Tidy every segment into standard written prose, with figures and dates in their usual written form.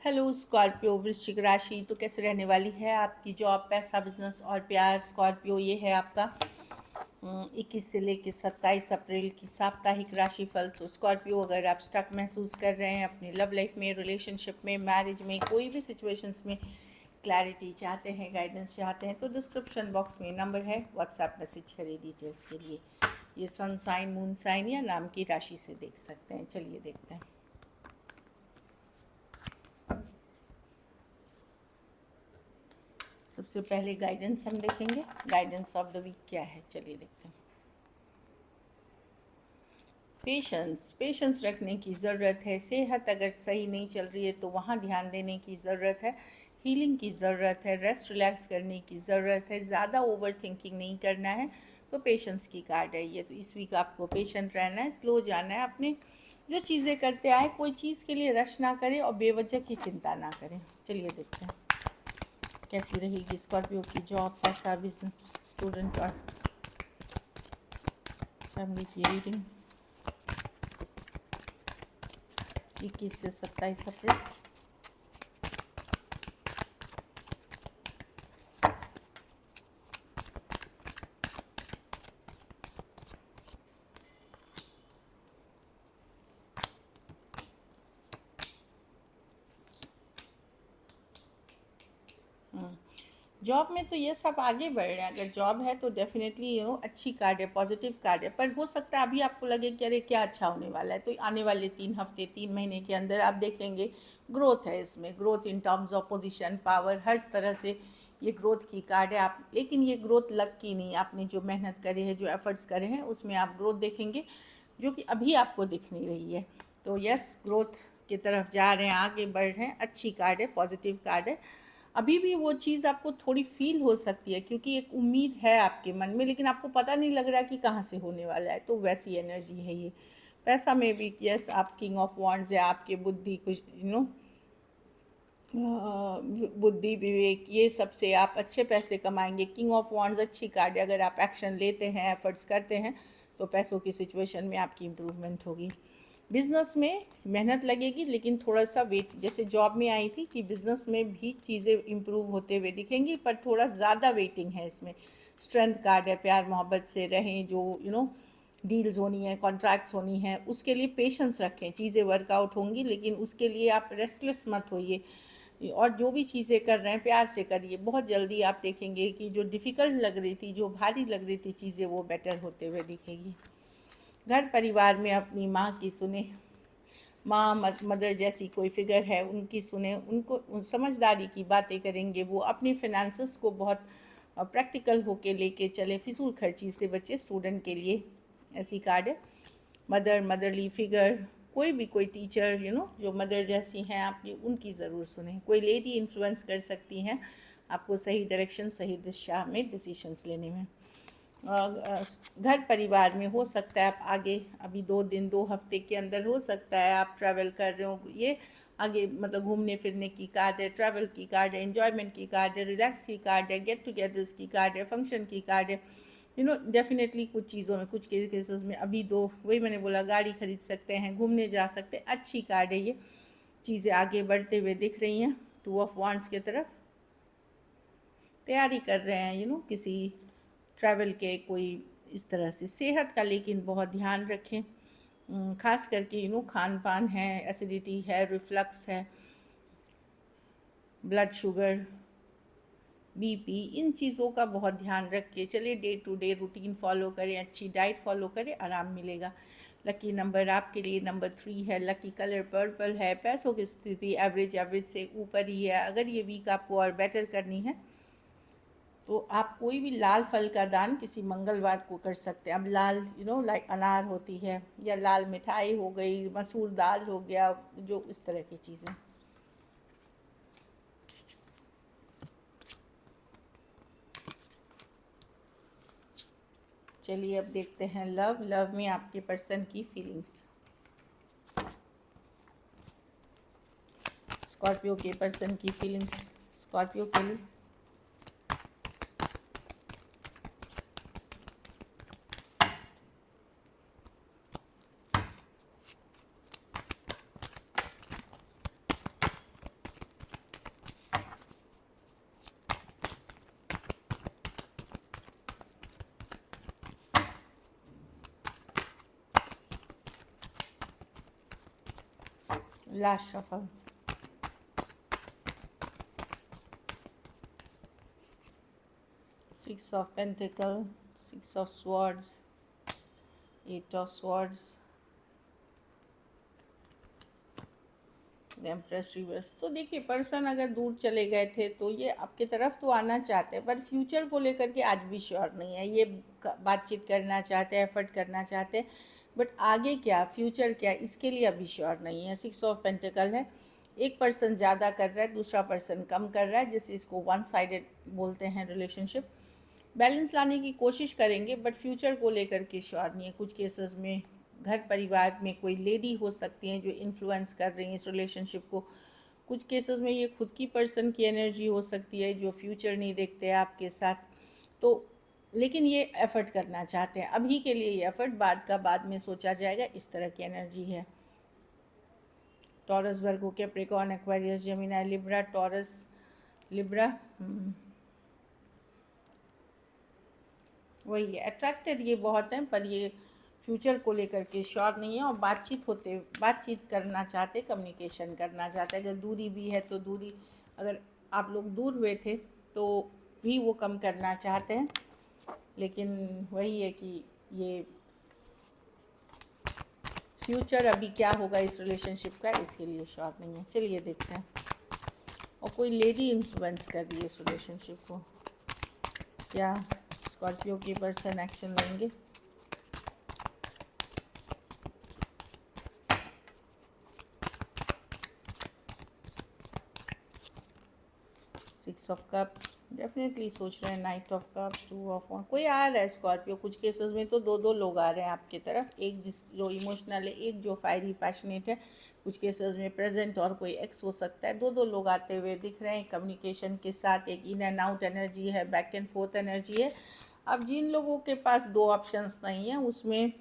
Hello Scorpio वृश्चिक राशि। तो कैसे रहने वाली है आपकी जॉब, पैसा, बिजनेस और प्यार। स्कॉर्पियो, ये है आपका 21 से लेकर 27 अप्रैल की साप्ताहिक राशिफल। तो स्कॉर्पियो, अगर आप स्टक महसूस कर रहे हैं अपनी लव लाइफ में, रिलेशनशिप में, मैरिज में, कोई भी सिचुएशंस में क्लैरिटी चाहते हैं, गाइडेंस चाहते हैं, तो डिस्क्रिप्शन बॉक्स में नंबर है, व्हाट्सएप मैसेज करें डिटेल्स के लिए। ये सन साइन, मून साइन या नाम की राशि से देख सकते हैं। चलिए देखते हैं। सबसे पहले गाइडेंस हम देखेंगे। गाइडेंस ऑफ द वीक क्या है, चलिए देखते हैं। पेशेंस रखने की ज़रूरत है। सेहत अगर सही नहीं चल रही है तो वहाँ ध्यान देने की ज़रूरत है। हीलिंग की ज़रूरत है। रेस्ट रिलैक्स करने की ज़रूरत है। ज़्यादा ओवर थिंकिंग नहीं करना है। तो पेशेंस की कार्ड है ये। तो इस वीक आपको पेशेंट रहना है, स्लो जाना है। अपने जो चीज़ें करते आए, कोई चीज़ के लिए रश ना करें और बेवजह की चिंता ना करें। चलिए देखते हैं कैसी रहेगी स्कॉर्पियो की जॉब, पैसा, बिजनेस, स्टूडेंट और फैमिली की रीडिंग 21 से 27 अप्रैल। जॉब में तो ये सब आगे बढ़ रहे हैं। अगर जॉब है तो डेफिनेटली अच्छी कार्ड है, पॉजिटिव कार्ड है। पर हो सकता है अभी आपको लगे कि अरे क्या अच्छा होने वाला है, तो आने वाले 3 हफ्ते 3 महीने के अंदर आप देखेंगे ग्रोथ है इसमें। Growth in terms of position, power, हर तरह से ये ग्रोथ की कार्ड है। आप, लेकिन ये ग्रोथ लक की नहीं, आपने जो मेहनत करे है, जो एफर्ट्स करे हैं, उसमें आप ग्रोथ देखेंगे जो कि अभी आपको दिख नहीं रही है। तो यस, ग्रोथ की तरफ जा रहे हैं, आगे बढ़ रहे हैं। अच्छी कार्ड है, पॉजिटिव कार्ड है। अभी भी वो चीज़ आपको थोड़ी फील हो सकती है क्योंकि एक उम्मीद है आपके मन में, लेकिन आपको पता नहीं लग रहा कि कहाँ से होने वाला है। तो वैसी एनर्जी है ये। पैसा में भी यस, आप किंग ऑफ वॉन्ड्स है। आपके बुद्धि, कुछ बुद्धि, विवेक, ये सब से आप अच्छे पैसे कमाएंगे। किंग ऑफ वॉन्ड्स अच्छी कार्ड है। अगर आप एक्शन लेते हैं, एफर्ट्स करते हैं, तो पैसों की सिचुएशन में आपकी इम्प्रूवमेंट होगी। बिज़नेस में मेहनत लगेगी, लेकिन थोड़ा सा वेट, जैसे जॉब में आई थी कि बिज़नेस में भी चीज़ें इम्प्रूव होते हुए दिखेंगी, पर थोड़ा ज़्यादा वेटिंग है इसमें। स्ट्रेंथ कार्ड है। प्यार मोहब्बत से रहें, जो डील्स होनी है, कॉन्ट्रैक्ट्स होनी है, उसके लिए पेशेंस रखें। चीज़ें वर्कआउट होंगी, लेकिन उसके लिए आप रेस्टलेस मत होइए। और जो भी चीज़ें कर रहे हैं प्यार से करिए। बहुत जल्दी आप देखेंगे कि जो डिफ़िकल्ट लग रही थी, जो भारी लग रही थी चीज़ें, वो बेटर होते हुए दिखेगी। घर परिवार में अपनी माँ की सुने। माँ, मदर जैसी कोई फिगर है, उनकी सुने, उनको समझदारी की बातें करेंगे। वो अपने फिनेंसेस को बहुत प्रैक्टिकल होके लेके चले। फिजूल खर्ची से बचे। स्टूडेंट के लिए ऐसी कार्ड है। मदरली फिगर, कोई टीचर जो मदर जैसी हैं आपकी, उनकी ज़रूर सुने। कोई लेडी इन्फ्लुएंस कर सकती हैं आपको सही डायरेक्शन, सही दिशा में डिसीशंस लेने में। घर परिवार में हो सकता है आप आगे, अभी 2 दिन 2 हफ्ते के अंदर हो सकता है आप ट्रैवल कर रहे हो। ये आगे मतलब घूमने फिरने की कार्ड है, ट्रैवल की कार्ड है, एन्जॉयमेंट की कार्ड है, रिलैक्स की कार्ड है, गेट टुगेदर्स की कार्ड है, फंक्शन की कार्ड है। डेफिनेटली कुछ चीज़ों में, कुछ केसेस में अभी वही मैंने बोला, गाड़ी खरीद सकते हैं, घूमने जा सकते हैं। अच्छी कार्ड है ये। चीज़ें आगे बढ़ते हुए दिख रही हैं। 2 ऑफ वांड्स की तरफ तैयारी कर रहे हैं किसी ट्रैवल के, कोई इस तरह से। सेहत का लेकिन बहुत ध्यान रखें। खास करके खान पान है, एसिडिटी है, रिफ्लक्स है, ब्लड शुगर, बीपी, इन चीज़ों का बहुत ध्यान रख के चलिए। Day to day routine follow करें, अच्छी डाइट फॉलो करें, आराम मिलेगा। लकी नंबर आपके लिए नंबर 3 है। लकी कलर पर्पल है। पैसों की स्थिति एवरेज से ऊपर ही है। अगर ये वीक आपको और बेटर करनी है तो आप कोई भी लाल फल का दान किसी मंगलवार को कर सकते हैं। अब लाल लाइक अनार होती है, या लाल मिठाई हो गई, मसूर दाल हो गया, जो इस तरह की चीज़ें। चलिए अब देखते हैं लव में आपके पर्सन की फीलिंग्स। स्कॉर्पियो के पर्सन की फीलिंग्स स्कॉर्पियो के लिए। Last shuffle. Six of pentacle, six of swords, eight of swords, empress reverse. तो देखिए पर्सन अगर दूर चले गए थे तो ये आपके तरफ तो आना चाहते हैं, पर फ्यूचर को लेकर के आज भी श्योर नहीं है। ये बातचीत करना चाहते हैं, एफर्ट करना चाहते हैं, बट आगे क्या, फ्यूचर क्या, इसके लिए अभी श्योर नहीं है। सिक्स ऑफ पेंटिकल है, एक पर्सन ज़्यादा कर रहा है, दूसरा पर्सन कम कर रहा है, जैसे इसको वन साइडेड बोलते हैं रिलेशनशिप। बैलेंस लाने की कोशिश करेंगे, बट फ्यूचर को लेकर के श्योर नहीं है। कुछ केसेस में घर परिवार में कोई लेडी हो सकती हैं जो इन्फ्लुएंस कर रही हैं इस रिलेशनशिप को। कुछ केसेस में ये खुद की पर्सन की एनर्जी हो सकती है जो फ्यूचर नहीं देखते आपके साथ। तो लेकिन ये एफ़र्ट करना चाहते हैं, अभी के लिए ये एफ़र्ट, बाद का बाद में सोचा जाएगा, इस तरह की एनर्जी है। Taurus, Virgo, Capricorn, Aquarius, Gemini, Libra, Taurus, Libra, वही है, अट्रैक्टेड ये बहुत हैं, पर ये फ्यूचर को लेकर के श्योर नहीं है। और बातचीत करना चाहते, कम्युनिकेशन करना चाहते हैं। अगर दूरी भी है तो दूरी, अगर आप लोग दूर हुए थे तो भी वो कम करना चाहते हैं, लेकिन वही है कि ये फ्यूचर अभी क्या होगा इस रिलेशनशिप का, इसके लिए श्योर नहीं है। चलिए देखते हैं। और कोई लेडी इन्फ्लुएंस कर रही है इस रिलेशनशिप को, क्या स्कॉर्पियो के पर्सन एक्शन लेंगे? सिक्स ऑफ कप्स, डेफिनेटली सोच रहे हैं। Night of cups, two of one, कोई आ रहा है स्कॉर्पियो। कुछ केसेस में तो दो लोग आ रहे हैं आपकी तरफ, एक जो इमोशनल है, एक जो फायरी पैशनेट है। कुछ केसेस में प्रेजेंट और कोई एक्स हो सकता है। दो लोग आते हुए दिख रहे हैं कम्युनिकेशन के साथ। एक इन एंड आउट एनर्जी है, बैक एंड फोर्थ एनर्जी है। अब जिन लोगों के पास दो ऑप्शंस नहीं हैं, उसमें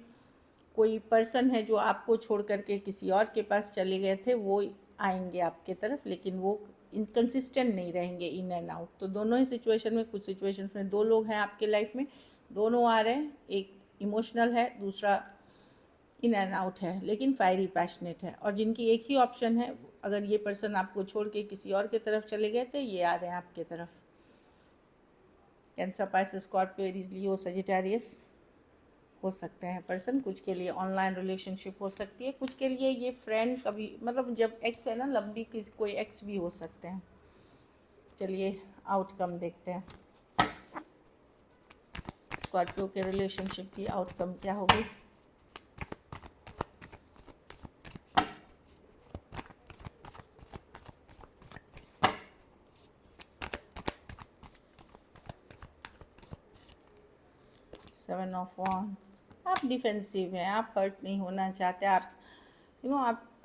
कोई पर्सन है जो आपको छोड़ करके किसी और के पास चले गए थे, वो आएंगे आपके तरफ, लेकिन वो इनकन्सिस्टेंट नहीं रहेंगे इन एंड आउट। तो दोनों ही सिचुएशन में, कुछ सिचुएशंस में दो लोग हैं आपके लाइफ में, दोनों आ रहे हैं, एक इमोशनल है, दूसरा इन एंड आउट है, लेकिन फायरी पैशनेट है। और जिनकी एक ही ऑप्शन है, अगर ये पर्सन आपको छोड़ के किसी और की तरफ चले गए थे, ये आ रहे हैं आपके तरफ। कैंसर, पाइसेस, स्कॉर्पियो, एरीज, लियो, सजिटेरियस हो सकते हैं पर्सन। कुछ के लिए ऑनलाइन रिलेशनशिप हो सकती है, कुछ के लिए ये फ्रेंड, कभी मतलब जब एक्स है ना, लंबी कोई एक्स भी हो सकते हैं। चलिए आउटकम देखते हैं, स्कॉर्पियो के रिलेशनशिप की आउटकम क्या होगी। सेवन ऑफ वांड्स, आप डिफेंसिव हैं, आप हर्ट नहीं होना चाहते। आप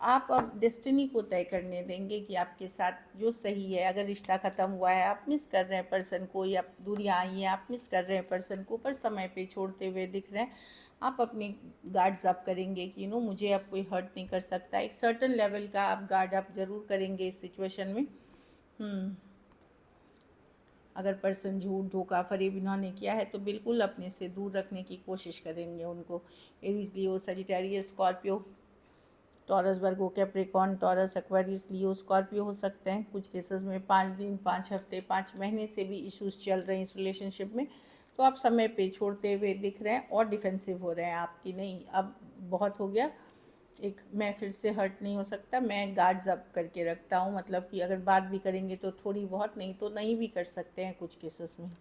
आप अब डेस्टिनी को तय करने देंगे कि आपके साथ जो सही है। अगर रिश्ता ख़त्म हुआ है, आप मिस कर रहे हैं पर्सन को, या दूरियाँ आई हैं, आप मिस कर रहे हैं पर्सन को, पर समय पे छोड़ते हुए दिख रहे हैं, आप अपने गार्ड्स अप करेंगे कि मुझे अब कोई हर्ट नहीं कर सकता। एक सर्टन लेवल का आप गार्ड अप ज़रूर करेंगे इस सिचुएशन में। अगर पर्सन झूठ, धोखा, फरेब इन्होंने किया है तो बिल्कुल अपने से दूर रखने की कोशिश करेंगे उनको। एरीज, लियो, Sagittarius, Scorpio, taurus, Virgo, Capricorn, taurus, Aquarius, लियो, स्कॉर्पियो हो सकते हैं। कुछ केसेस में 5 दिन, 5 हफ्ते, 5 महीने से भी इश्यूज चल रहे हैं इस रिलेशनशिप में, तो आप समय पे छोड़ते हुए दिख रहे हैं और डिफेंसिव हो रहे हैं आपकी। नहीं, अब बहुत हो गया, एक मैं फिर से हर्ट नहीं हो सकता, मैं गार्ड्स अप करके रखता हूँ। मतलब कि अगर बात भी करेंगे तो थोड़ी बहुत, नहीं तो नहीं भी कर सकते हैं कुछ केसेस में,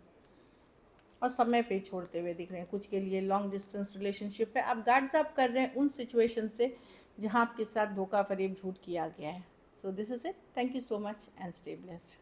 और समय पे छोड़ते हुए दिख रहे हैं। कुछ के लिए लॉन्ग डिस्टेंस रिलेशनशिप है, आप गार्ड्स अप कर रहे हैं उन सिचुएशन से जहाँ आपके साथ धोखा, फरेब, झूठ किया गया है। So this is it, thank you so much and stay blessed.